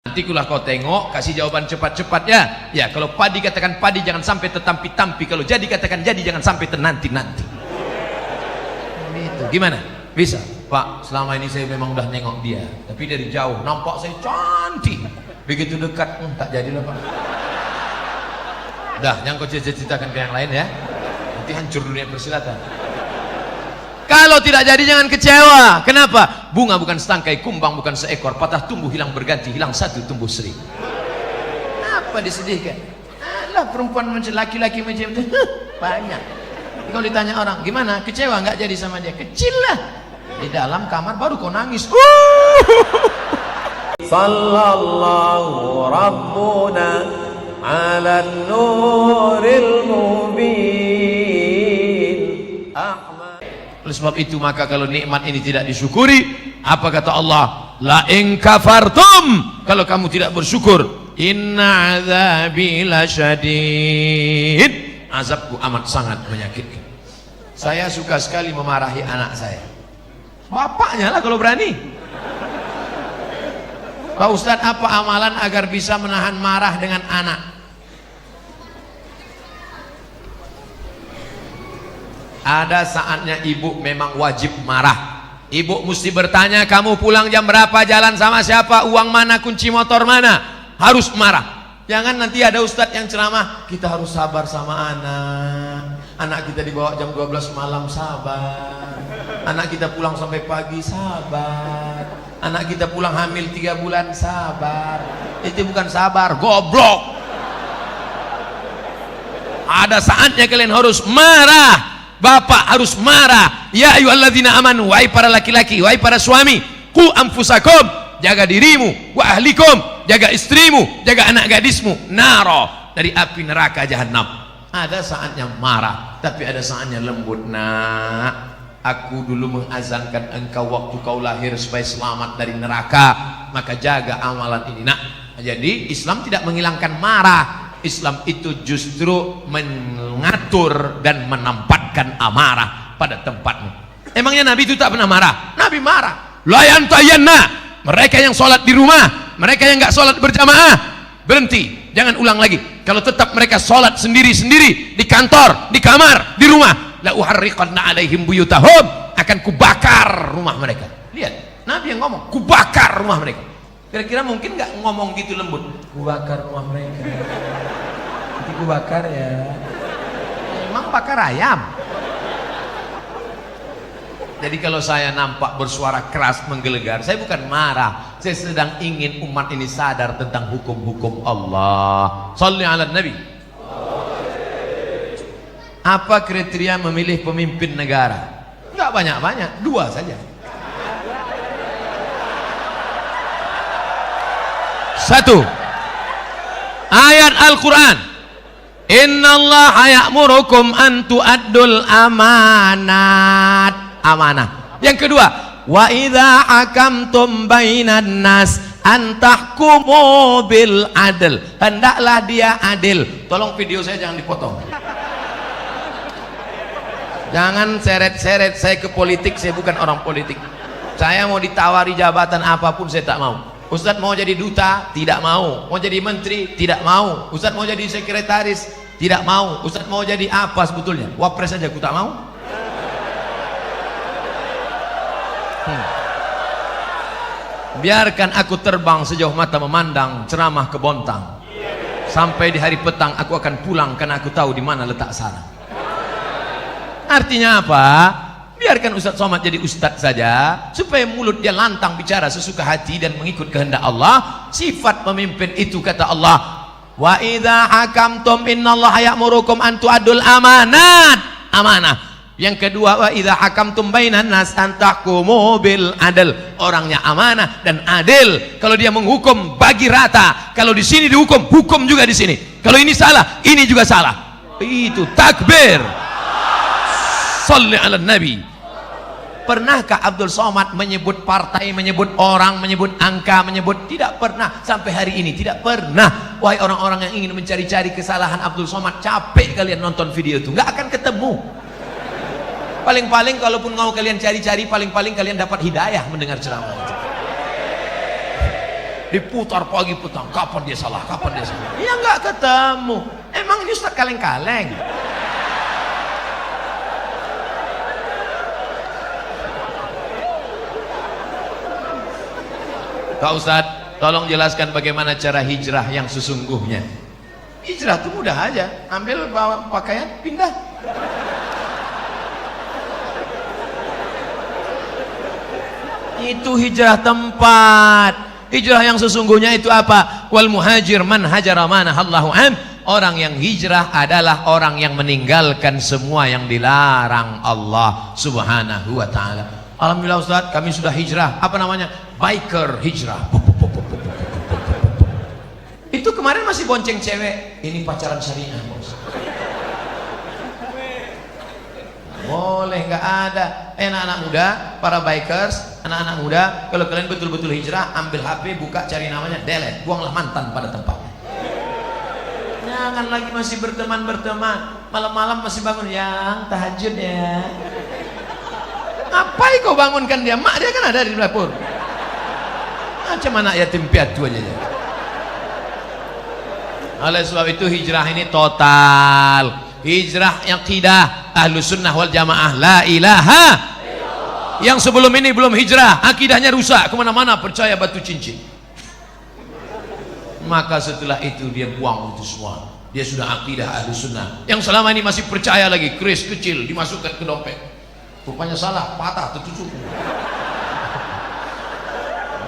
Nantilah kau tengok, kasih jawaban cepat-cepat ya. Ya, kalau padi katakan padi, jangan sampai tertampi-tampi. Kalau jadi katakan jadi, jangan sampai ternanti-nanti. Itu gimana? Bisa? Pak, selama ini saya memang udah nengok dia, tapi dari jauh nampak saya cantik. Begitu dekat, tak jadilah Pak. Dah, jangan kau ceritakan ke yang lain ya. Nanti hancur dunia persilatan. Kalau tidak jadi jangan kecewa. Kenapa? Bunga bukan setangkai, kumbang bukan seekor, patah tumbuh hilang berganti, hilang satu tumbuh seribu. Apa disedihkan? Alah, perempuan macam laki-laki macam itu banyak. Kalau ditanya orang, gimana? Kecewa nggak jadi sama dia? Kecil lah. Di dalam kamar baru kau nangis. Sallallahu Rabbuna ala nuril mubin. Oleh sebab itu maka kalau nikmat ini tidak disyukuri, apa kata Allah? La in kafartum, kalau kamu tidak bersyukur, inna azabi lasyadid, azabku amat sangat menyakitkan. Saya suka sekali memarahi anak saya. Bapaknya lah kalau berani. Pak Ustadz, apa amalan agar bisa menahan marah dengan anak? Ada saatnya ibu memang wajib marah. Ibu mesti bertanya, kamu pulang jam berapa, jalan sama siapa, uang mana, kunci motor mana. Harus marah. Jangan nanti ada ustadz yang ceramah, kita harus sabar sama anak. Anak kita dibawa jam 12 malam, sabar. Anak kita pulang sampai pagi, sabar. Anak kita pulang hamil 3 bulan, sabar. Itu bukan sabar, goblok. Ada saatnya kalian harus marah. Bapak harus marah. Ya ayyuhalladzina amanu, wahai para laki-laki, wahai para suami, qu anfusakum, jaga dirimu, wa ahlikum, jaga istrimu, jaga anak gadismu, naro, dari api neraka jahanam. Ada saatnya marah, tapi ada saatnya lembut. Nak, aku dulu mengazankan engkau waktu kau lahir supaya selamat dari neraka, maka jaga amalan ini. Nak, jadi Islam tidak menghilangkan marah. Islam itu justru mengatur dan menempatkan amarah pada tempatnya. Emangnya Nabi itu tak pernah marah? Nabi marah. La yantayanna, mereka yang sholat di rumah, mereka yang nggak sholat berjamaah, berhenti, jangan ulang lagi. Kalau tetap mereka sholat sendiri-sendiri di kantor, di kamar, di rumah, la uharriqanna alaihim buyutahum, akan kubakar rumah mereka. Lihat, Nabi yang ngomong, kubakar rumah mereka. Kira-kira mungkin nggak ngomong gitu lembut, kubakar rumah mereka, nanti kubakar ya. Emang bakar ayam. Jadi kalau saya nampak bersuara keras menggelegar, saya bukan marah, saya sedang ingin umat ini sadar tentang hukum-hukum Allah. Shalli ala Nabi. Apa kriteria memilih pemimpin negara? Nggak banyak-banyak, 2 saja. 1, ayat Al-Quran, innallaha ya'murukum an tu'addul amanat, amanah. Yang kedua, wa idza hakamtum bainan nas an tahkumu bil adl, hendaklah dia adil. Tolong video saya jangan dipotong, jangan seret-seret saya ke politik. Saya bukan orang politik. Saya mau ditawari jabatan apapun saya tak mau. Ustadz mau jadi duta, tidak mau. Mau jadi menteri, tidak mau. Ustadz mau jadi sekretaris, tidak mau. Ustadz mau jadi apa sebetulnya? Wapres saja aku tak mau. Biarkan aku terbang sejauh mata memandang, ceramah ke Bontang. Sampai di hari petang aku akan pulang karena aku tahu di mana letak sarang. Artinya apa? Biarkan Ustadz Somad jadi ustadz saja, supaya mulut dia lantang bicara sesuka hati dan mengikut kehendak Allah. Sifat pemimpin itu kata Allah, wa idza hakamtum innallaha ya'murukum an tu'addul amanat, amanah. Yang kedua, wa idza hakamtum bainan nas an tahkumu bil adl, orangnya amanah dan adil. Kalau dia menghukum bagi rata, kalau di sini dihukum, hukum juga di sini. Kalau ini salah, ini juga salah. Itu takbir. Shalli ala Nabi. Pernahkah Abdul Somad menyebut partai, menyebut orang, menyebut angka, menyebut? Tidak pernah. Sampai hari ini tidak pernah. Wahai orang-orang yang ingin mencari-cari kesalahan Abdul Somad, capek kalian nonton video itu, nggak akan ketemu. Paling-paling kalaupun mau kalian cari-cari, paling-paling kalian dapat hidayah mendengar ceramah itu. diputar pagi petang, kapan dia salah, kapan dia salah. Ya nggak ketemu. Emang ini Ustaz kaleng-kaleng. Kak Ustaz, tolong jelaskan bagaimana cara hijrah yang sesungguhnya. Hijrah itu mudah aja, ambil bawa pakaian, pindah. Itu hijrah tempat. Hijrah yang sesungguhnya itu apa? Wal muhajir man hajara ma nahallahu an. Orang yang hijrah adalah orang yang meninggalkan semua yang dilarang Allah Subhanahu wa taala. Alhamdulillah Ustaz, kami sudah hijrah. Apa namanya? Biker hijrah. Itu kemarin masih bonceng cewek. Ini pacaran syariah, Bos. Boleh, nggak ada. Anak-anak muda, para bikers, anak-anak muda, kalau kalian betul-betul hijrah, ambil HP, buka, cari namanya, delete, buanglah mantan pada tempatnya. Jangan lagi masih berteman-berteman, malam-malam masih bangun, yang tahajud ya. Ngapain kau bangunkan dia? Mak dia kan ada di dapur. Macam anak yatim piatu aja. Oleh sebab itu hijrah ini total. Hijrah yang akidah Ahlus Sunnah wal Jamaah, la ilaha. Yang sebelum ini belum hijrah, akidahnya rusak, kemana-mana percaya batu cincin. Maka setelah itu dia buang itu semua. Dia sudah akidah Ahlus Sunnah. Yang selama ini masih percaya lagi, keris kecil dimasukkan ke dompet. Rupanya salah, patah, tertusuk.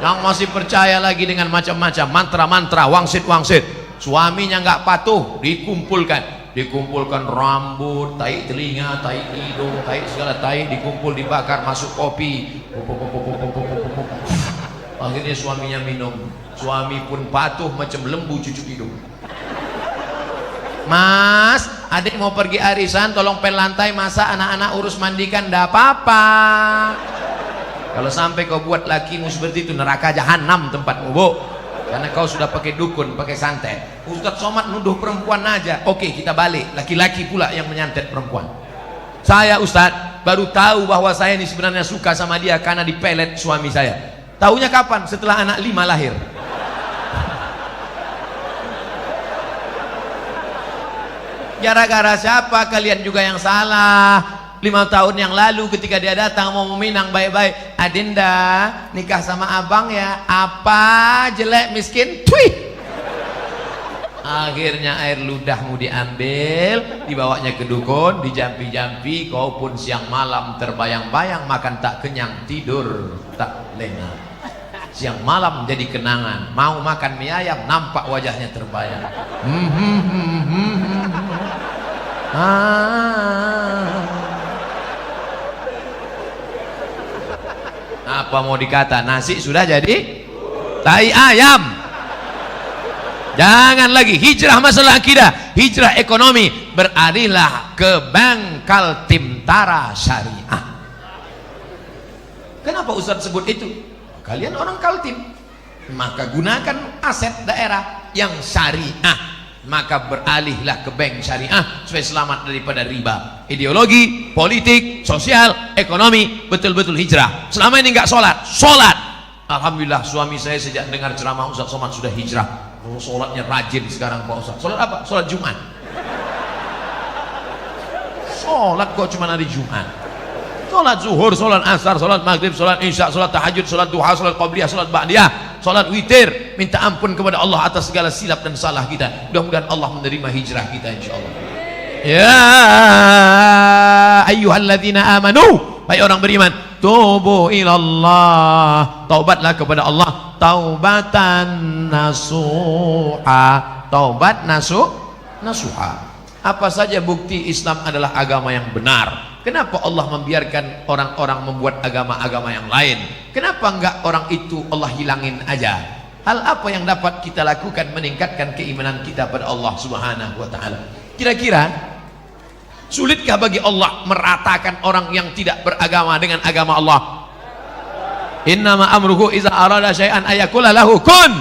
Yang masih percaya lagi dengan macam-macam mantra-mantra, wangsit-wangsit. Suaminya nggak patuh, dikumpulkan rambut, tai telinga, tai hidung, tai segala tai, dikumpul, dibakar, masuk kopi. Akhirnya suaminya minum. Suami pun patuh macam lembu cucuk hidung. Mas, adik mau pergi arisan, tolong pel lantai, masa anak-anak urus mandikan, ndak apa-apa. Kalau sampai kau buat lakimu seperti itu, neraka jahanam tempatmu, Bu. Karena kau sudah pakai dukun, pakai santet. Ustadz Somad nuduh perempuan aja. Oke, kita balik, laki-laki pula yang menyantet perempuan. Saya Ustadz baru tahu bahwa saya ini sebenarnya suka sama dia karena dipelet suami saya. Taunya kapan? Setelah anak 5 lahir. Gara-gara siapa? Kalian juga yang salah. 5 tahun yang lalu ketika dia datang mau meminang baik-baik, Adinda nikah sama abang ya. Apa? Jelek miskin? Twih. Akhirnya air ludahmu diambil, dibawanya ke dukun, dijampi-jampi, kau pun siang malam terbayang-bayang, makan tak kenyang, tidur tak lena. Siang malam jadi kenangan, mau makan mie ayam, nampak wajahnya terbayang. Apa mau dikata, nasi sudah jadi tai ayam. Jangan lagi hijrah masalah akidah, hijrah ekonomi, beralihlah ke Bangkal Timtara Syariah. Kenapa Ustaz sebut itu? Kalian orang Kaltim, maka gunakan aset daerah yang syariah, maka beralihlah ke bank syariah supaya selamat daripada riba. Ideologi, politik, sosial, ekonomi, betul-betul hijrah. Selama ini nggak sholat. Alhamdulillah suami saya sejak dengar ceramah Ustaz Somad sudah hijrah. Oh, sholatnya rajin sekarang Pak Ustaz. Sholat apa? Sholat Jumat. Sholat kok cuma hari Jumat? Sholat zuhur, sholat asar, sholat maghrib, sholat isya, sholat tahajud, sholat duha, sholat qabliyah, sholat ba'diyah, sholat witir. Minta ampun kepada Allah atas segala silap dan salah kita. Mudah-mudahan Allah menerima hijrah kita insyaallah. Ya ayyuhalladzina amanu, hai orang beriman, tubu ilallah, taubatlah kepada Allah, taubatan nasuha, taubat nasuha. Apa saja bukti Islam adalah agama yang benar? Kenapa Allah membiarkan orang-orang membuat agama-agama yang lain? Kenapa enggak orang itu Allah hilangin aja? Hal apa yang dapat kita lakukan meningkatkan keimanan kita pada Allah Subhanahu wa taala? Kira-kira sulitkah bagi Allah meratakan orang yang tidak beragama dengan agama Allah? Innama amruhu iza arada syai'an ayakula lahu kun.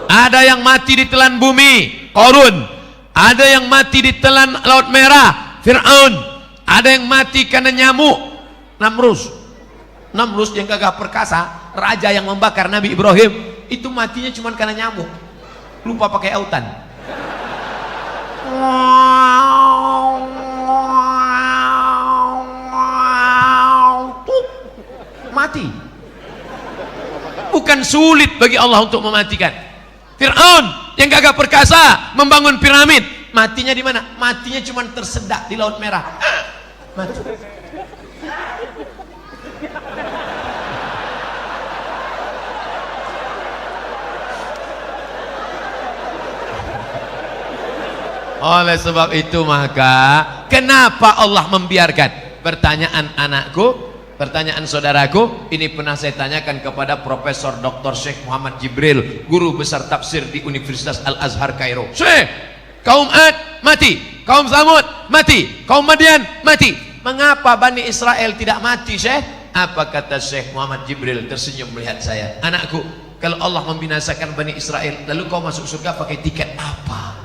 Ada yang mati ditelan bumi, Qarun. Ada yang mati ditelan Laut Merah, Fir'aun. Ada yang mati karena nyamuk, Namrus yang gagah perkasa, raja yang membakar Nabi Ibrahim. itu matinya cuma karena nyamuk, lupa pakai autan. Mati. Bukan sulit bagi Allah untuk mematikan. Fir'aun yang gagah perkasa membangun piramid, matinya di mana? Matinya cuma tersedak di Laut Merah. Mati. Oleh sebab itu maka kenapa Allah membiarkan? Pertanyaan anakku, pertanyaan saudaraku, ini pernah saya tanyakan kepada Profesor Dr. Syekh Muhammad Jibril, guru besar tafsir di Universitas Al-Azhar Kairo. Syekh, kaum Ad mati, kaum Samud mati, kaum Madian mati. Mengapa Bani Israel tidak mati, Syekh? Apa kata Syekh Muhammad Jibril tersenyum melihat saya? Anakku, kalau Allah membinasakan Bani Israel, lalu kau masuk surga pakai tiket apa?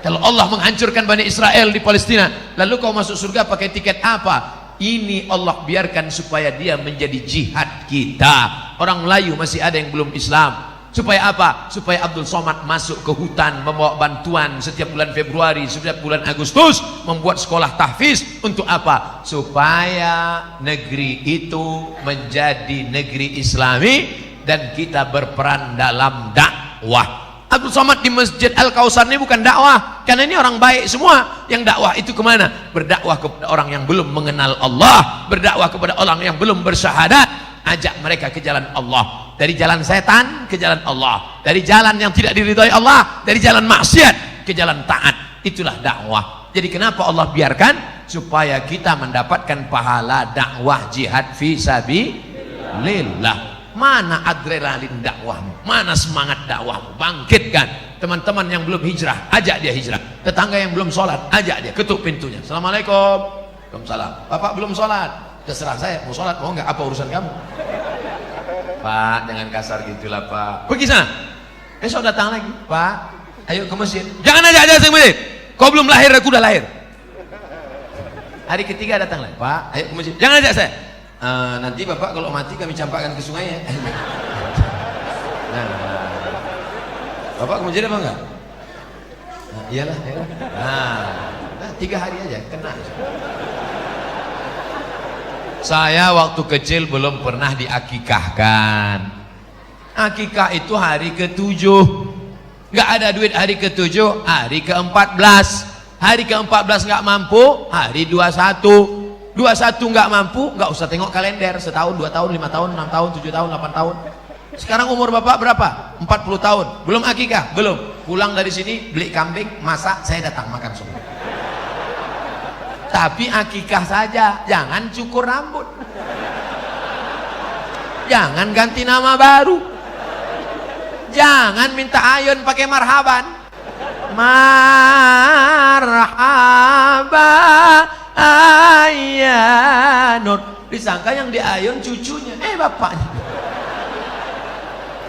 Kalau Allah menghancurkan Bani Israel di Palestina, lalu kau masuk surga pakai tiket apa? Ini Allah biarkan supaya dia menjadi jihad kita. Orang Melayu masih ada yang belum Islam. Supaya apa? Supaya Abdul Somad masuk ke hutan membawa bantuan setiap bulan Februari, setiap bulan Agustus, membuat sekolah tahfiz. Untuk apa? Supaya negeri itu menjadi negeri Islami dan kita berperan dalam dakwah. Abdul Somad di Masjid Al-Kausar ini bukan dakwah, karena ini orang baik semua. Yang dakwah itu kemana? Berdakwah kepada orang yang belum mengenal Allah, berdakwah kepada orang yang belum bersyahadat, ajak mereka ke jalan Allah, dari jalan setan ke jalan Allah, dari jalan yang tidak diridhai Allah, dari jalan maksiat ke jalan taat. Itulah dakwah. Jadi kenapa Allah biarkan? Supaya kita mendapatkan pahala dakwah jihad fi sabilillah. Mana adrenalin dakwahmu? Mana semangat dakwahmu? Bangkitkan. Teman-teman yang belum hijrah, ajak dia hijrah. Tetangga yang belum sholat, ajak dia, ketuk pintunya. Assalamualaikum. Waalaikumsalam. Bapak belum sholat? Terserah saya, mau sholat mau nggak? Apa urusan kamu? Pak, jangan kasar gitulah Pak. Pergi sana. Besok datang lagi. Pak, ayo ke masjid. Jangan ajak saya ke masjid. Kau belum lahir, aku udah lahir. Hari ketiga datang lagi. Pak, ayo ke masjid. Jangan ajak saya. Nanti Bapak kalau mati kami campakkan ke sungai ya. Nah, Bapak ke masjid apa enggak? Nah, iyalah, iyalah. Nah, 3 hari aja kena. Saya waktu kecil belum pernah diakikahkan. Akikah itu hari ke-7. Nggak ada duit hari ke-7, hari ke-14. Hari ke-14 nggak mampu, hari 21. 21 nggak mampu, nggak usah tengok kalender, setahun, 2 tahun, 5 tahun, 6 tahun, 7 tahun, 8 tahun. Sekarang umur Bapak berapa? 40 tahun. Belum akikah? Belum. Pulang dari sini beli kambing, masak, saya datang makan semua. Tapi akikah saja, jangan cukur rambut. Jangan ganti nama baru. Jangan minta ayun pakai marhaban. Marhaba Ayanur, disangka yang diayun cucunya, bapaknya.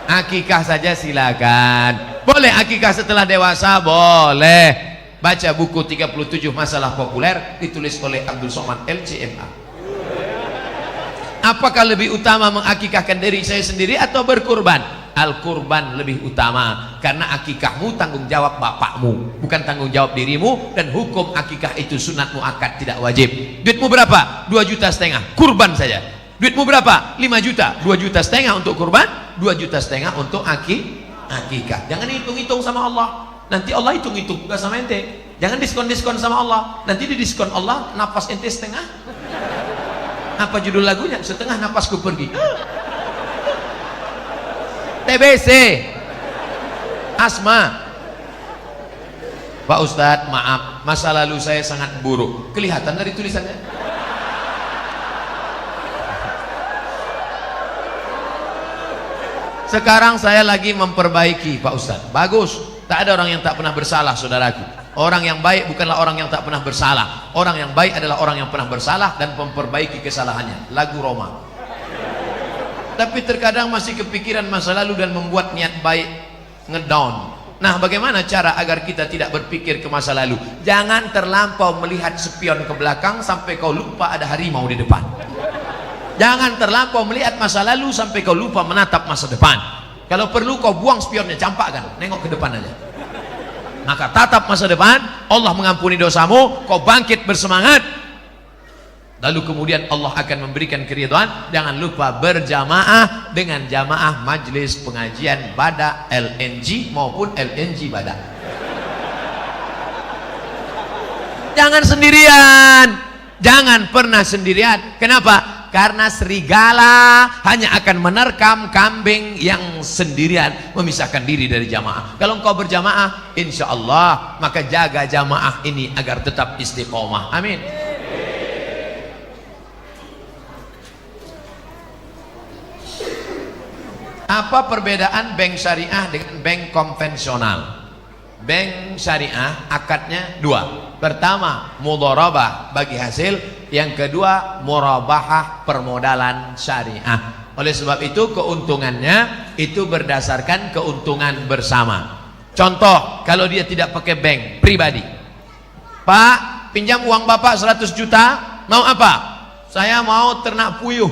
Akikah saja silakan. Boleh akikah setelah dewasa, boleh. Baca buku 37 masalah populer ditulis oleh Abdul Somad LCMA. Apakah lebih utama mengakikahkan diri saya sendiri atau berkurban? Al-kurban lebih utama, karena akikahmu tanggung jawab bapakmu, bukan tanggung jawab dirimu. Dan hukum akikah itu sunat muakkad, tidak wajib. Duitmu berapa? 2,5 juta, kurban saja. Duitmu berapa? 5 juta, 2,5 juta untuk kurban, 2,5 juta untuk akikah. Jangan hitung-hitung sama Allah, nanti Allah hitung-hitung juga sama ente. Jangan diskon-diskon sama Allah, nanti di diskon Allah napas ente setengah. Apa judul lagunya? Setengah napasku pergi. TBC, asma. Pak Ustadz, maaf, masa lalu saya sangat buruk. Kelihatan dari tulisannya. Sekarang saya lagi memperbaiki, Pak Ustadz. Bagus. Tak ada orang yang tak pernah bersalah, saudaraku. Orang yang baik bukanlah orang yang tak pernah bersalah. Orang yang baik adalah orang yang pernah bersalah dan memperbaiki kesalahannya. Lagu Roma. Tapi terkadang masih kepikiran masa lalu dan membuat niat baik ngedown. Nah, bagaimana cara agar kita tidak berpikir ke masa lalu? Jangan terlampau melihat spion ke belakang sampai kau lupa ada harimau di depan. Jangan terlampau melihat masa lalu sampai kau lupa menatap masa depan. Kalau perlu kau buang spionnya, campakkan, nengok ke depan aja. Maka tatap masa depan, Allah mengampuni dosamu, kau bangkit bersemangat. Lalu kemudian Allah akan memberikan keridhaan. Jangan lupa berjamaah dengan jamaah majlis pengajian Badak LNG maupun LNG Badak. Jangan sendirian, jangan pernah sendirian. Kenapa? Karena serigala hanya akan menerkam kambing yang sendirian, memisahkan diri dari jamaah. Kalau engkau berjamaah, insya Allah, maka jaga jamaah ini agar tetap istiqomah. Amin. Apa perbedaan bank syariah dengan bank konvensional? Bank syariah akadnya dua. Pertama, mudharabah bagi hasil. Yang kedua, murabahah permodalan syariah. Oleh sebab itu keuntungannya itu berdasarkan keuntungan bersama. Contoh, kalau dia tidak pakai bank pribadi. Pak, pinjam uang Bapak 100 juta, mau apa? Saya mau ternak puyuh.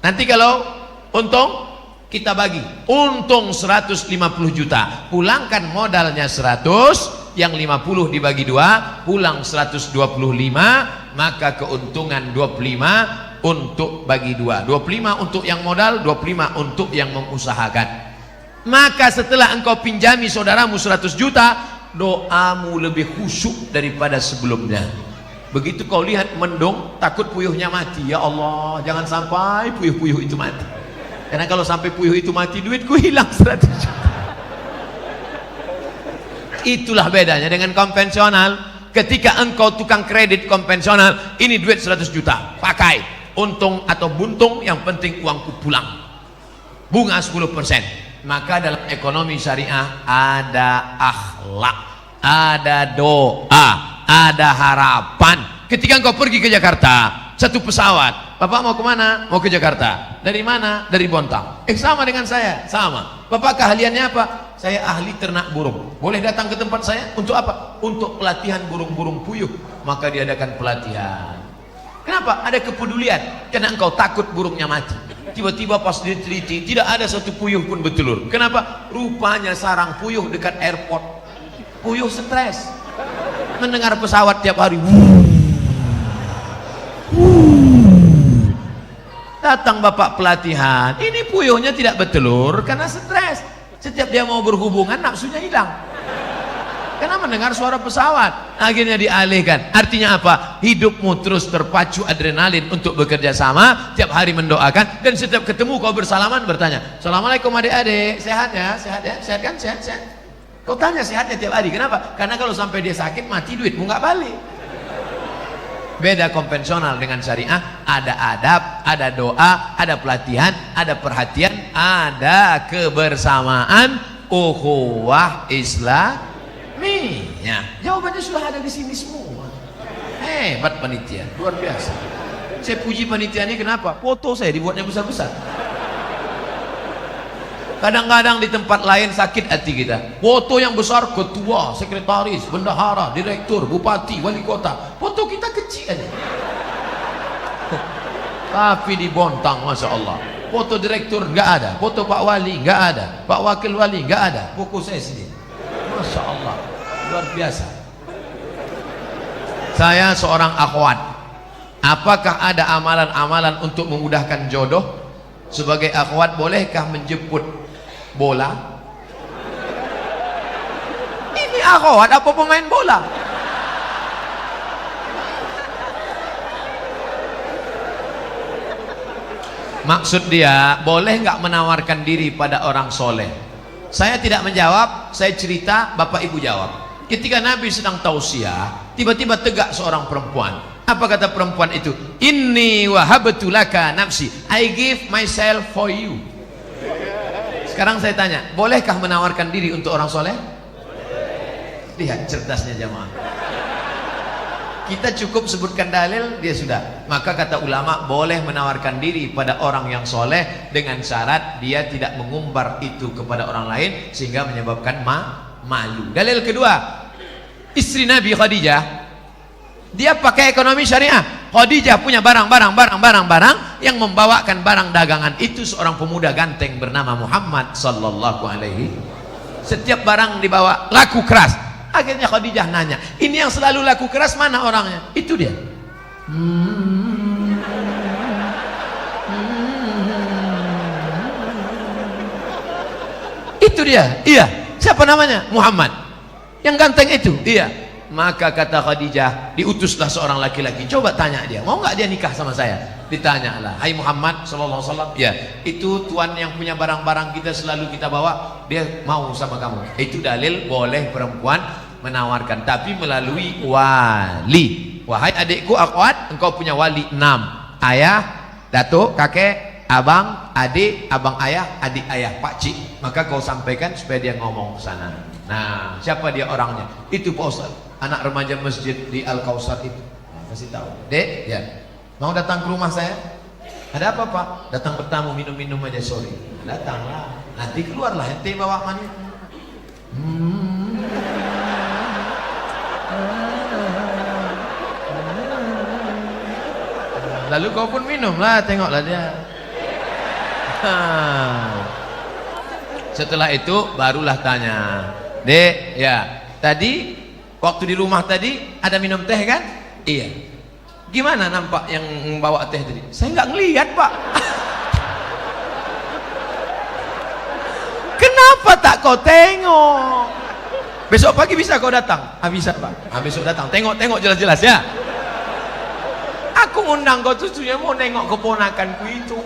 Nanti kalau untung kita bagi, untung 150 juta, pulangkan modalnya 100, yang 50 dibagi 2, pulang 125, maka keuntungan 25 untuk bagi 2, 25 untuk yang modal, 25 untuk yang mengusahakan. Maka setelah engkau pinjami saudaramu 100 juta, doamu lebih khusyuk daripada sebelumnya. Begitu kau lihat mendung, takut puyuhnya mati, ya Allah jangan sampai puyuh-puyuh itu mati. Karena kalau sampai puyuh itu mati, duitku hilang 100 juta. Itulah bedanya dengan konvensional. Ketika engkau tukang kredit konvensional, ini duit 100 juta, pakai, untung atau buntung, yang penting uangku pulang, bunga 10%. Maka dalam ekonomi syariah ada akhlak, ada doa, ada harapan. Ketika engkau pergi ke Jakarta, satu pesawat, Bapak mau kemana? Mau ke Jakarta. Dari mana? Dari Bontang. Sama dengan saya, sama. Bapak keahliannya apa? Saya ahli ternak burung. Boleh datang ke tempat saya untuk apa? Untuk pelatihan burung-burung puyuh. Maka diadakan pelatihan. Kenapa? Ada kepedulian. Karena engkau takut burungnya mati. Tiba-tiba pas diteliti, tidak ada satu puyuh pun bertelur. Kenapa? Rupanya sarang puyuh dekat airport. Puyuh stres, mendengar pesawat tiap hari. Datang bapak pelatihan, ini puyuhnya tidak bertelur karena stres. Setiap dia mau berhubungan, nafsunya hilang karena mendengar suara pesawat. Akhirnya dialihkan. Artinya apa? Hidupmu terus terpacu adrenalin untuk bekerja sama, tiap hari mendoakan, dan setiap ketemu kau bersalaman bertanya, Assalamualaikum adik-adik, sehat ya? Sehat ya? Sehat kan? Sehat, sehat. Kau tanya sehatnya tiap hari. Kenapa? Karena kalau sampai dia sakit mati, duitmu nggak balik. Beda konvensional dengan syariah, ada adab, ada doa, ada pelatihan, ada perhatian, ada kebersamaan, ukhuwah Islamiyah. Jawabannya sudah ada di sini semua. Hebat panitia, luar biasa. Saya puji panitia ini kenapa? Foto saya dibuatnya besar-besar. Kadang-kadang di tempat lain sakit hati kita. Foto yang besar, ketua, sekretaris, bendahara, direktur, bupati, wali kota. Foto kita kecil aja. Tapi di Bontang, Masya Allah, foto direktur nggak ada, foto Pak Wali nggak ada, Pak Wakil Wali nggak ada, buku saya sendiri. Masya Allah, luar biasa. Saya seorang akhwat. Apakah ada amalan-amalan untuk memudahkan jodoh? Sebagai akhwat, bolehkah menjemput bola? Ini akhwat apa pemain bola? Maksud dia, boleh nggak menawarkan diri pada orang soleh? Saya tidak menjawab, saya cerita, bapak ibu jawab. Ketika Nabi sedang tausiah, tiba-tiba tegak seorang perempuan. Apa kata perempuan itu? Inni wahabtu laka nafsi, I give myself for you. Sekarang saya tanya, bolehkah menawarkan diri untuk orang soleh? Lihat cerdasnya jamaah. Kita cukup sebutkan dalil, dia sudah. Maka kata ulama, boleh menawarkan diri pada orang yang soleh dengan syarat dia tidak mengumbar itu kepada orang lain sehingga menyebabkan malu. Dalil kedua, istri Nabi Khadijah, dia pakai ekonomi syariah. Khadijah punya barang yang membawakan barang dagangan itu seorang pemuda ganteng bernama Muhammad sallallahu alaihi. Setiap barang dibawa laku keras. Akhirnya Khadijah nanya, ini yang selalu laku keras mana orangnya? Itu dia. Itu dia. Iya. Siapa namanya? Muhammad. Yang ganteng itu. Iya. Maka kata Khadijah, diutuslah seorang laki-laki. Coba tanya dia, mau nggak dia nikah sama saya? Ditanyalah, hai Muhammad sallallahu alaihi wasallam. Ya, itu tuan yang punya barang-barang kita selalu kita bawa, dia mau sama kamu. Itu dalil boleh perempuan menawarkan, tapi melalui wali. Wahai adikku akhwat, engkau punya wali 6. Ayah, datuk, kakek, abang, adik, abang ayah, adik ayah, pakcik. Maka kau sampaikan supaya dia ngomong ke sana. Nah, siapa dia orangnya? Itu Pak Ustaz, anak remaja masjid di Al-Kausar itu. Nah, kasih tahu. Dek, ya. Mau datang ke rumah saya? Ada apa, Pak? Datang bertamu, minum-minum aja sore. Datanglah. Nanti keluarlah ente bawa manis. Lalu kau pun minumlah, tengoklah dia. Setelah itu barulah tanya, Dek, ya, tadi waktu di rumah tadi ada minum teh kan? Iya. Gimana nampak yang bawa teh tadi? Saya nggak ngelihat, Pak. Kenapa tak kau tengok? Besok pagi bisa kau datang? Ah, bisa, Pak. Ah, besok datang. Tengok jelas-jelas ya. Aku ngundang kau tujuannya mau nengok keponakanku itu.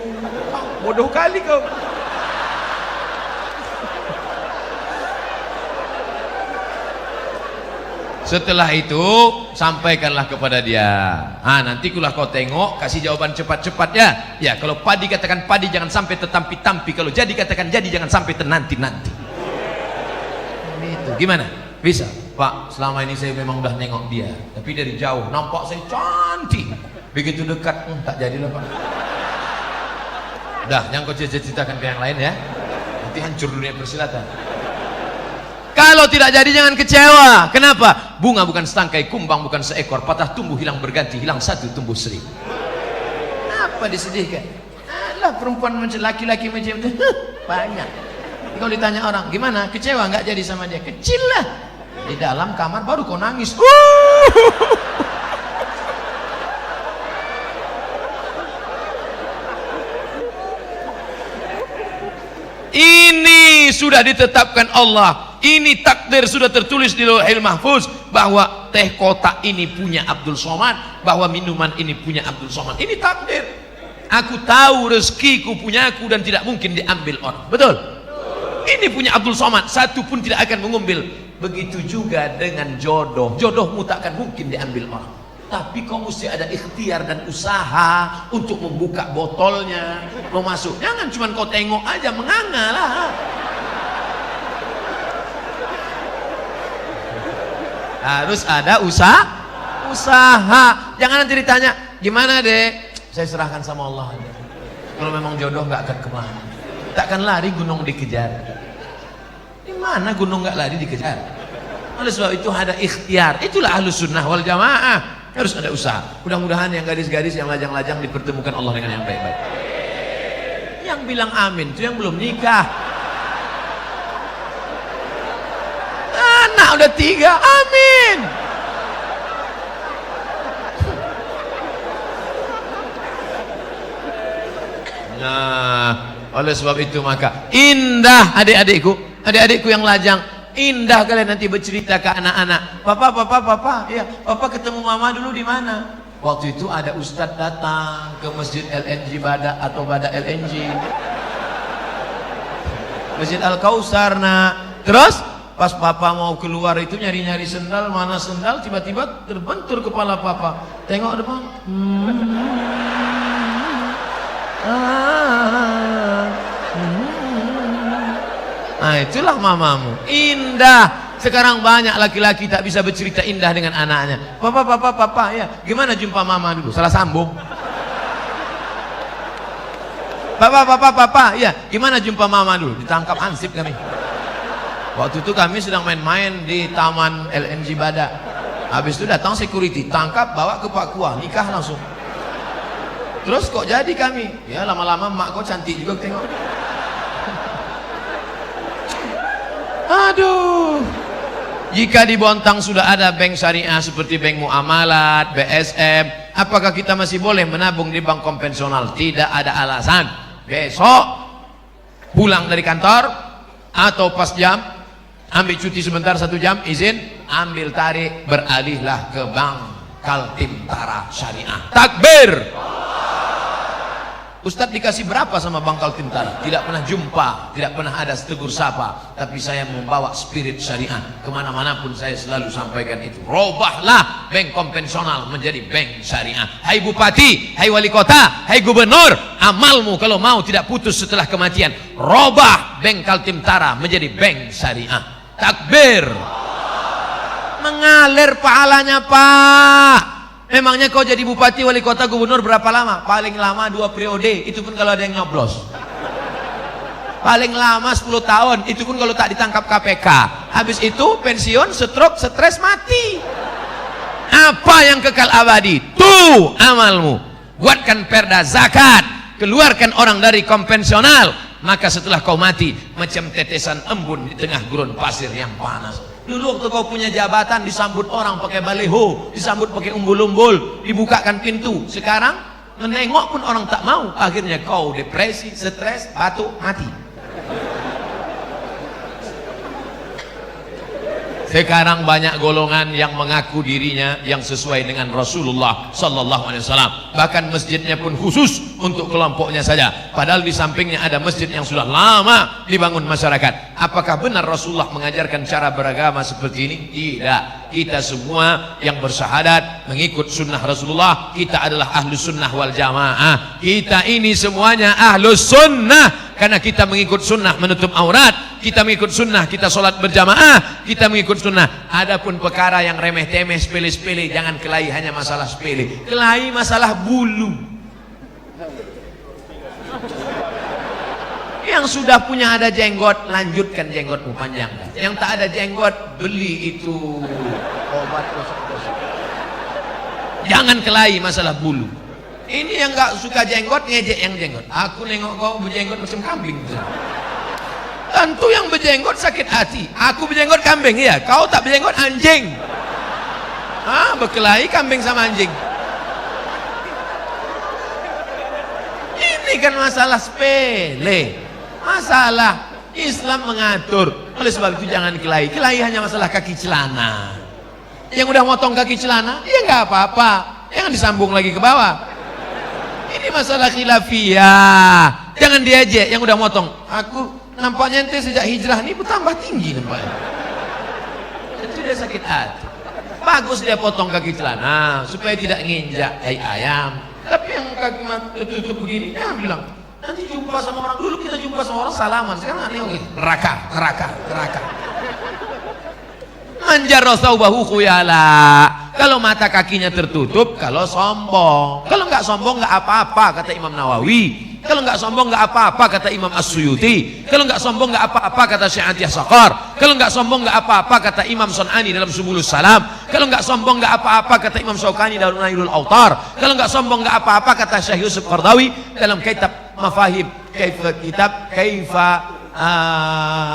Bodoh kali kau. Setelah itu sampaikanlah kepada dia. Nanti kulah kau tengok, kasih jawaban cepat-cepat ya. Ya, kalau padi katakan padi, jangan sampai tetampi-tampi. Kalau jadi katakan jadi, jangan sampai tenanti-nanti. Itu gimana? Bisa, Pak. Selama ini saya memang udah nengok dia, tapi dari jauh nampak saya cantik. Begitu dekat, tak jadilah, Pak. Udah, jangan kau ceritakan ke yang lain ya. Nanti hancur dunia persilatan. Kalau tidak jadi jangan kecewa. Kenapa? Bunga bukan setangkai, kumbang bukan seekor, patah tumbuh hilang berganti, hilang satu tumbuh seribu. Apa disedihkan? Alah, perempuan macam laki-laki macam itu banyak. Kalau ditanya orang, gimana? Kecewa nggak jadi sama dia? Kecil lah. Di dalam kamar baru kau nangis. Ini sudah ditetapkan Allah. Ini takdir sudah tertulis di Lauhul Mahfuz bahwa teh kotak ini punya Abdul Somad, bahwa minuman ini punya Abdul Somad. Ini takdir. Aku tahu rezekiku punyaku dan tidak mungkin diambil orang. Betul? Ini punya Abdul Somad, satu pun tidak akan mengambil. Begitu juga dengan jodoh. Jodohmu tak akan mungkin diambil orang. Tapi kau mesti ada ikhtiar dan usaha untuk membuka botolnya, mau masuk. Jangan cuma kau tengok aja menganga lah. Harus ada usaha. Jangan nanti ditanya, gimana Dek? Saya serahkan sama Allah aja. Kalau memang jodoh nggak akan kemana. Takkan lari gunung dikejar. Di mana gunung nggak lari dikejar? Oleh sebab itu ada ikhtiar. Itulah Ahlus Sunnah wal Jamaah. Harus ada usaha. Mudah-mudahan yang gadis-gadis yang lajang-lajang dipertemukan Allah dengan yang baik-baik. Yang bilang amin itu yang belum nikah. Anak udah 3, amin. Nah, oleh sebab itu maka indah adik-adikku yang lajang. Indah kalian nanti bercerita ke anak-anak. Papa, ya, papa ketemu mama dulu di mana? Waktu itu ada ustadz datang ke masjid LNG Bada atau Bada LNG, masjid Al-Kausar. Nah, terus pas papa mau keluar itu nyari-nyari sendal, mana sendal, tiba-tiba terbentur kepala papa. Tengok depan. Nah, itulah mamamu. Indah. Sekarang banyak laki-laki tak bisa bercerita indah dengan anaknya. Papa, ya, gimana jumpa mama dulu? Salah sambung. Papa, ya, gimana jumpa mama dulu? Ditangkap hansip kami. Waktu itu kami sedang main-main di taman LNG Bada. Habis itu datang security, tangkap, bawa ke Papua, nikah langsung. Terus kok jadi kami? Ya lama-lama mak kau cantik juga tengok. Aduh. Jika di Bontang sudah ada bank syariah seperti bank muamalat, BSM, apakah kita masih boleh menabung di bank konvensional? Tidak ada alasan. Besok pulang dari kantor atau pas jam, ambil cuti sebentar 1 jam, izin, ambil tarik, beralihlah ke bank Kaltim-Tara Syariah. Takbir. Ustadz dikasih berapa sama Bank Kaltim-Tara? Tidak pernah jumpa, tidak pernah ada tegur sapa. Tapi saya membawa spirit syariah kemana-mana pun, saya selalu sampaikan itu. Robahlah bank konvensional menjadi bank syariah. Hai bupati, hai wali kota, hai gubernur, amalmu kalau mau tidak putus setelah kematian. Robah bank Kaltim-Tara menjadi bank syariah. Takbir. Mengalir pahalanya Pak. Memangnya kau jadi bupati, wali kota, gubernur berapa lama? Paling lama 2 periode, itu pun kalau ada yang nyoblos. Paling lama 10 tahun, itu pun kalau tak ditangkap KPK. Habis itu pensiun, stroke, stres, mati. Apa yang kekal abadi? Tuh amalmu. Buatkan perda zakat, keluarkan orang dari konvensional, maka setelah kau mati macam tetesan embun di tengah gurun pasir yang panas. Dulu waktu kau punya jabatan disambut orang pakai baleho, disambut pakai umbul-umbul, dibukakan pintu. Sekarang menengok pun orang tak mau. Akhirnya kau depresi, stres, batuk, mati. Sekarang banyak golongan yang mengaku dirinya yang sesuai dengan Rasulullah Sallallahu Alaihi Wasallam. Bahkan masjidnya pun khusus untuk kelompoknya saja. Padahal di sampingnya ada masjid yang sudah lama dibangun masyarakat. Apakah benar Rasulullah mengajarkan cara beragama seperti ini? Tidak. Kita semua yang bersyahadat mengikut sunnah Rasulullah, kita adalah ahlus sunnah wal jamaah. Kita ini semuanya ahlus sunnah. Karena kita mengikut sunnah menutup aurat, kita mengikut sunnah kita sholat berjamaah, kita mengikut sunnah. Adapun perkara yang remeh-temeh, sepele-sepele, jangan kelahi hanya masalah sepele. Kelahi masalah bulu. Yang sudah punya ada jenggot, lanjutkan jenggotmu panjang. Yang tak ada jenggot, beli itu obat gosok-gosok. Jangan kelahi masalah bulu. Ini yang gak suka jenggot, ngejek yang jenggot. Aku nengok kau berjenggot macam kambing. Tentu yang berjenggot sakit hati. Aku berjenggot kambing, ya. Kau tak berjenggot anjing. Berkelahi kambing sama anjing. Ini kan masalah sepele. Masalah Islam mengatur. Oleh sebab itu jangan kelahi. Kelahi hanya masalah kaki celana. Yang udah motong kaki celana, ya nggak apa-apa. Jangan disambung lagi ke bawah. Ini masalah khilafiyah. Jangan diajak yang udah motong. Aku nampaknya ente sejak hijrah ini bertambah tinggi nampaknya. Itu dia sakit hati. Bagus dia potong kaki celana supaya tidak nginjak ayam. Tapi yang kaki tutup begini, dia bilang nanti jumpa sama orang. Dulu kita jumpa sama orang salaman, sekarang aneh gitu. Neraka. Manjaro saubahu khuyala. Kalau mata kakinya tertutup, kalau sombong. Kalau nggak sombong nggak apa-apa kata Imam Nawawi. Kalau nggak sombong nggak apa-apa kata Imam As-Suyuti. Kalau nggak sombong nggak apa-apa kata Syekh Atiyah Saqar. Kalau nggak sombong nggak apa-apa kata Imam Sun'ani dalam Subulus Salam. Kalau nggak sombong nggak apa-apa kata Imam Syaukani dalam Nailul Autar. Kalau nggak sombong nggak apa-apa kata Syekh Yusuf Qardawi dalam kitab Mafahim Kaifa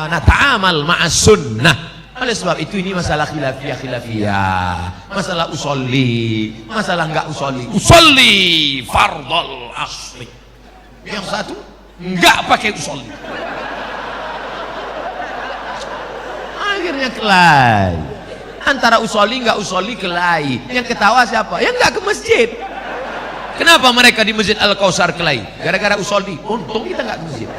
Nata'amal Ma'as Sunnah. Oleh sebab itu ini masalah khilafiyah, masalah usolli, masalah enggak usolli fardhul asli. Yang satu enggak pakai usolli. Akhirnya kelahi. Antara usolli enggak usolli kelahi. Yang ketawa siapa? Yang enggak ke masjid. Kenapa mereka di Masjid Al-Kautsar kelahi? Gara-gara usolli. Untung kita enggak ke masjid.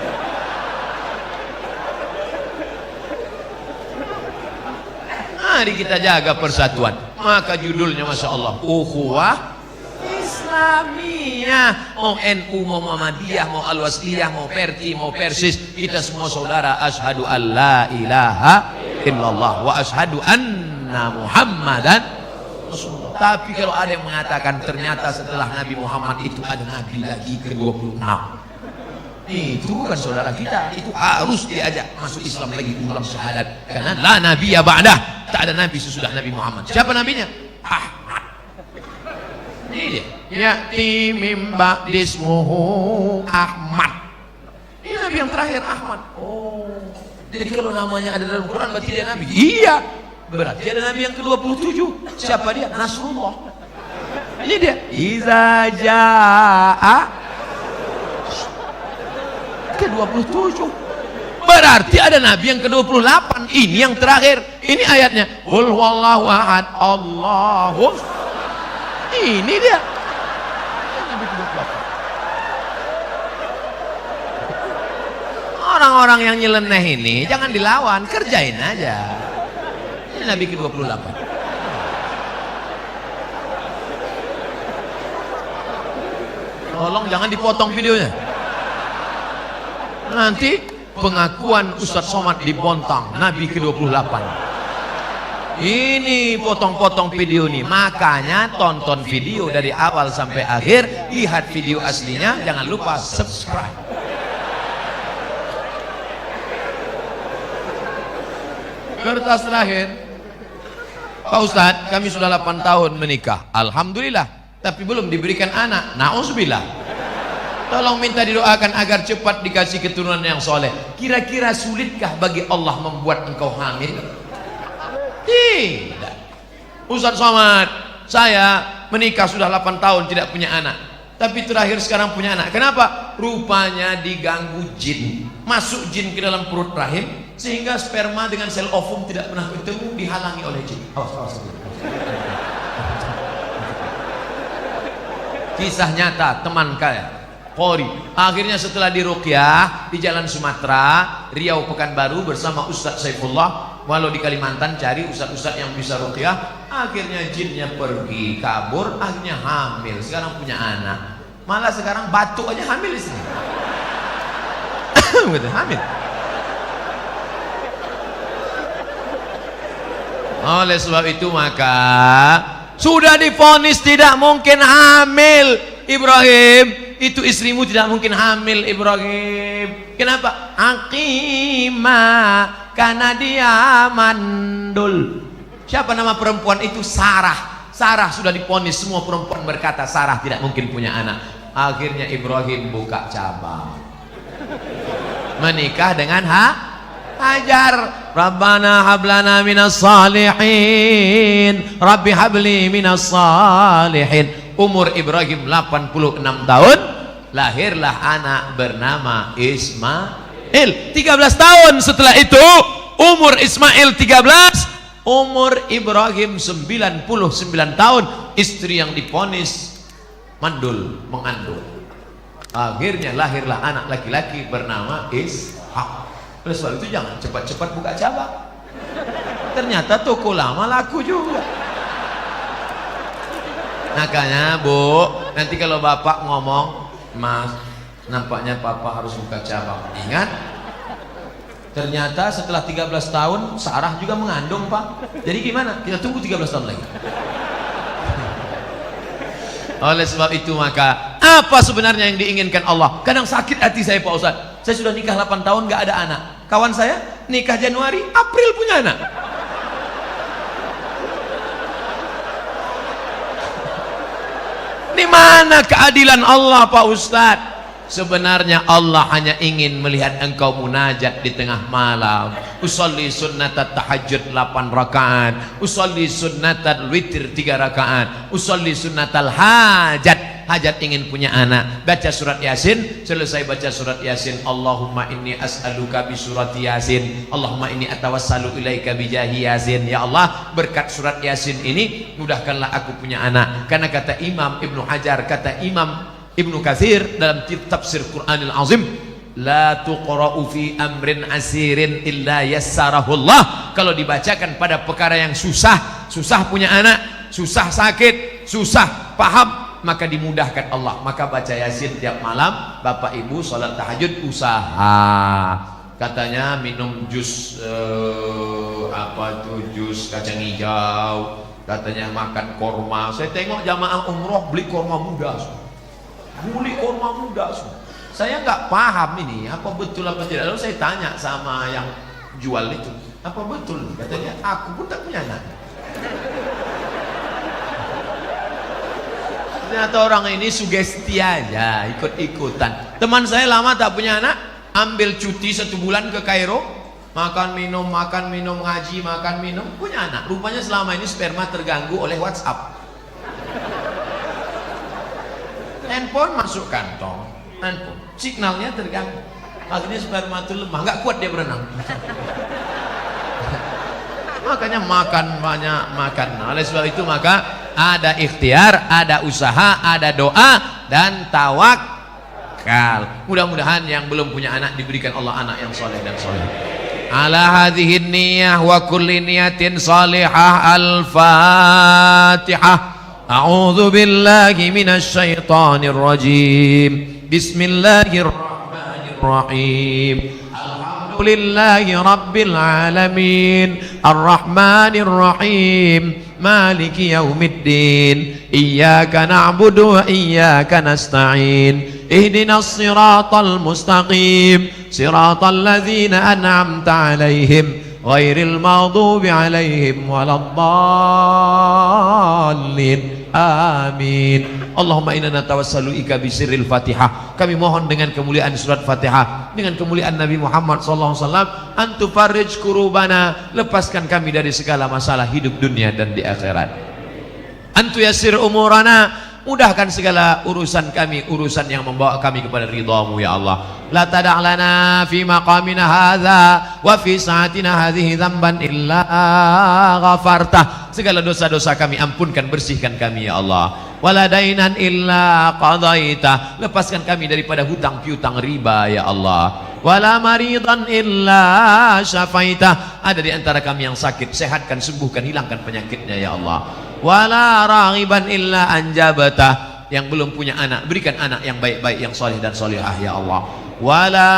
Mari kita jaga persatuan. Maka judulnya Masya Allah, Ukhuwah Islamiyah. Mau NU, mau Muhammadiyah, mau Al-Wasliyah, mau Perti, mau Persis, kita semua saudara. Asyhadu an la ilaha illallah wa asyhadu anna Muhammadan Rasulullah. Tapi kalau ada yang mengatakan ternyata setelah Nabi Muhammad itu ada Nabi lagi ke-26, itu bukan saudara kita. Itu harus diajak masuk Islam lagi dalam syahadat. Karena la nabiyya ba'dah, tak ada nabi sesudah Nabi Muhammad. Siapa nabinya? Ahmad. Ini dia. Ya'ti mim ba'dismuhu Ahmad. Ini nabi yang terakhir, Ahmad. Oh, jadi kalau namanya ada dalam Quran berarti dia nabi. Iya, berarti ada nabi yang ke-27. Siapa dia? Nasrullah. Ini dia. Iza jaa ke-27. Berarti ada nabi yang ke-28. Ini yang terakhir. Ini ayatnya. Qul huwallahu ahad, Allahu. Ini dia. Nabi ke-28. Orang-orang yang nyeleneh ini jangan dilawan, kerjain aja. Ini nabi ke-28. Tolong jangan dipotong videonya. Nanti pengakuan Ustadz Somad dibontang, nabi ke-28. Ini potong-potong video nih. Makanya tonton video dari awal sampai akhir, lihat video aslinya, jangan lupa subscribe. Kertas terakhir. Pak Ustadz, kami sudah 8 tahun menikah, alhamdulillah, tapi belum diberikan anak. Na'udzubillah. Tolong minta didoakan agar cepat dikasih keturunan yang soleh. Kira-kira sulitkah bagi Allah membuat engkau hamil? Tidak. Ustadz Somad, saya menikah sudah 8 tahun tidak punya anak, tapi terakhir sekarang punya anak. Kenapa? Rupanya diganggu jin. Masuk jin ke dalam perut rahim, sehingga sperma dengan sel ovum tidak pernah bertemu, dihalangi oleh jin. Awas. Kisah nyata teman kaya Qori. Akhirnya setelah diruqyah di Jalan Sumatera, Riau, Pekanbaru bersama Ustadz Saifullah, walau di Kalimantan cari ustadz-ustadz yang bisa ruqyah. Akhirnya jinnya pergi, kabur, akhirnya hamil. Sekarang punya anak. Malah sekarang batuk aja hamil istri. Betul, hamil. Oleh sebab itu maka sudah divonis tidak mungkin hamil Ibrahim. Itu istrimu tidak mungkin hamil Ibrahim. Kenapa? Aqimah, karena dia mandul. Siapa nama perempuan itu? Sarah. Sarah sudah divonis, semua perempuan berkata Sarah tidak mungkin punya anak. Akhirnya Ibrahim buka cabang, menikah dengan Hajar. Rabbana hablana minas salihin, Rabbi habli minas salihin. Umur Ibrahim 86 tahun, lahirlah anak bernama Ismail. 13 tahun setelah itu, umur Ismail 13, umur Ibrahim 99 tahun. Istri yang divonis mandul, mengandung. Akhirnya lahirlah anak laki-laki bernama Ishak. Oleh sebab itu jangan cepat-cepat buka cabang. Ternyata toko lama laku juga. Makanya Bu, nanti kalau bapak ngomong, Mas, nampaknya papa harus buka cabang. Ingat, ternyata setelah 13 tahun Sarah juga mengandung Pak. Jadi gimana? Kita tunggu 13 tahun lagi. Oleh sebab itu maka apa sebenarnya yang diinginkan Allah? Kadang sakit hati saya Pak Ustaz. Saya sudah nikah 8 tahun gak ada anak. Kawan saya nikah Januari, April punya anak. Di mana keadilan Allah Pak Ustaz? Sebenarnya Allah hanya ingin melihat engkau munajat di tengah malam. Usolli sunnatat tahajud 8 rakaat, usolli sunnatal witir 3 rakaat, usolli sunnatal hajat. Hajat ingin punya anak, baca surat Yasin. Selesai baca surat Yasin, Allahumma inni as'aluka bi surat Yasin, Allahumma inni atawassalu ilaika bi jahi Yasin. Ya Allah, berkat surat Yasin ini mudahkanlah aku punya anak. Karena kata Imam Ibnu Hajar, kata Imam Ibnu Katsir dalam tafsir Qur'anil Azim, la tuqra'u fi amrin asirin illa yassarahullah. Kalau dibacakan pada perkara yang susah, susah punya anak, susah sakit, susah paham, maka dimudahkan Allah. Maka baca Yasin tiap malam. Bapak Ibu sholat tahajud usaha. Katanya minum jus jus kacang hijau. Katanya makan korma. Saya tengok jamaah umroh beli korma muda. Beli korma muda. Saya nggak paham ini apa betul apa tidak. Lalu saya tanya sama yang jual itu, apa betul? Katanya aku pun tak punya anak. Ternyata orang ini sugesti aja, ikut-ikutan. Teman saya lama tak punya anak, ambil cuti 1 bulan ke Kairo, makan minum, ngaji, makan minum, punya anak. Rupanya selama ini sperma terganggu oleh WhatsApp. Handphone masuk kantong, handphone, signalnya terganggu. Akhirnya sperma itu lemah, nggak kuat dia berenang. Makanya makan banyak, makan. Oleh sebab itu maka ada ikhtiar, ada usaha, ada doa dan tawakal. Mudah-mudahan yang belum punya anak diberikan Allah anak yang soleh dan soleh. Ala hadhihi niyah wa kulli niyatin salihah. Al-Fatihah. A'udzu billahi minasy syaithanir rajim. Bismillahirrahmanirrahim. Alhamdulillahi rabbil alamin. Ar-Rahmanir Rahim. Maliki yaumiddin. Iyyaka na'budu wa iyyaka nasta'in. Ihdinas siratal mustaqim. Siratal ladzina an'amta 'alaihim ghairil maghdubi 'alaihim waladdallin. Amin. Allahumma inna natawassalu ika bisirril Fatihah. Kami mohon dengan kemuliaan surat Fatihah, dengan kemuliaan Nabi Muhammad sallallahu alaihi wasallam, antu farij kurubana, lepaskan kami dari segala masalah hidup dunia dan di akhirat. Antu yassir umurana, mudahkan segala urusan kami, urusan yang membawa kami kepada ridhamu ya Allah. La tada'lana fi maqamina hadza wa fi sa'atina hadhihi dzamban illa ghafartah. Segala dosa-dosa kami ampunkan, bersihkan kami ya Allah. Wala dainan illa qadaita, lepaskan kami daripada hutang piutang riba ya Allah. Wala maridan illa syafaita, ada di antara kami yang sakit, sehatkan, sembuhkan, hilangkan penyakitnya ya Allah. Wala raghiban illa anjabata, yang belum punya anak berikan anak yang baik-baik, yang soleh dan solehah ya Allah. Wala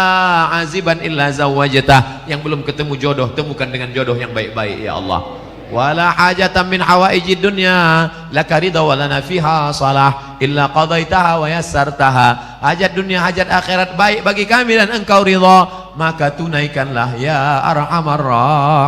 aziban illa zawajata, yang belum ketemu jodoh temukan dengan jodoh yang baik-baik ya Allah. Wala hajatan min hawaijid dunya laka ridha wa lana fiha salah illa qadaitaha wa yassartaha. Hajat dunia, hajat akhirat baik bagi kami dan engkau ridha, maka tunaikanlah ya arhamar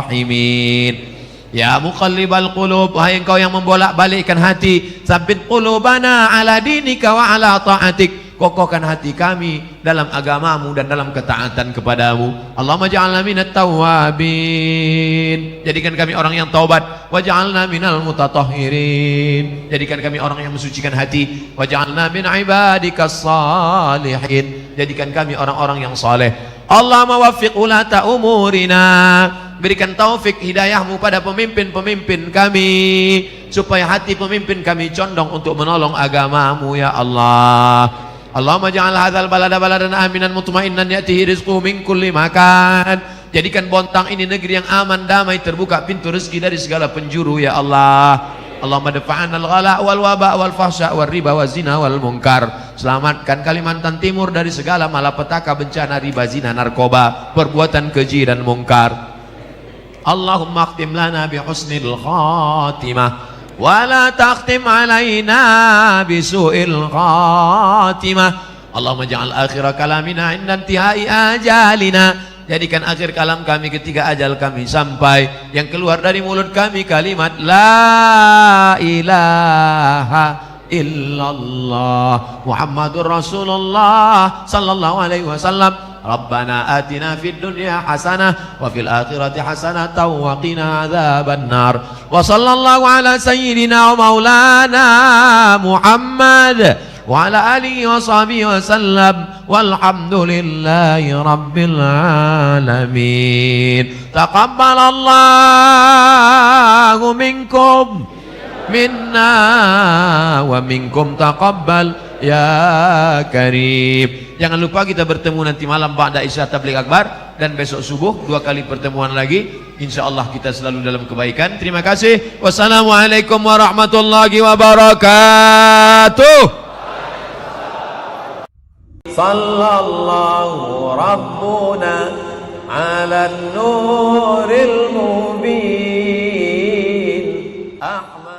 rahimin. Ya muqallibal qulub, wahai engkau yang membolak-balikkan hati, tsabbit qulubana ala dinika wa ala ta'atik, kokohkan hati kami dalam agamamu dan dalam ketaatan kepadamu. Allahumma ja'alna minat tawwabin, jadikan kami orang yang taubat. Waj'alna minal mutatahhirin, jadikan kami orang yang mensucikan hati. Waj'alna min ibadikas salihin, jadikan kami orang-orang yang saleh. Allahumma waffiq ulata umurina, berikan taufik hidayahmu pada pemimpin-pemimpin kami, supaya hati pemimpin kami condong untuk menolong agamamu ya Allah. Allahumma ja'al hadzal balada baladan aminan mutmainnan ya'tihi rizquhu min kulli makan, jadikan Bontang ini negeri yang aman, damai, terbuka pintu rezeki dari segala penjuru ya Allah. Allahumma dafa'an al-ghala wal waba wal fahsya wal riba wal zina wal munkar, selamatkan Kalimantan Timur dari segala malapetaka, bencana, riba, zina, narkoba, perbuatan keji dan mungkar. Allahumma akhtim lana bi husnil khatimah wa la takhtim alaina bi su'il khatimah. Allahumma ja'al akhira kalamina inda intihai ajalina, jadikan akhir kalam kami ketika ajal kami sampai, yang keluar dari mulut kami kalimat la ilaha illallah Muhammadur Rasulullah sallallahu alaihi wasallam. Rabbana atina fid dunya hasanah wa fil akhirati hasanah wa qina adzaban nar. Wa sallallahu ala sayyidina wa maulana Muhammad wa ala alihi wa sahbihi wa sallam, walhamdulillahi rabbil alamin. Taqabbalallahu minkum minna wa minkum taqabbal ya karim. Jangan lupa kita bertemu nanti malam ba'da Isya tabligh akbar, dan besok subuh 2 kali pertemuan lagi. Insyaallah kita selalu dalam kebaikan. Terima kasih. Wassalamualaikum warahmatullahi wabarakatuh. Sallallahu rabbuna ala nuril mubin.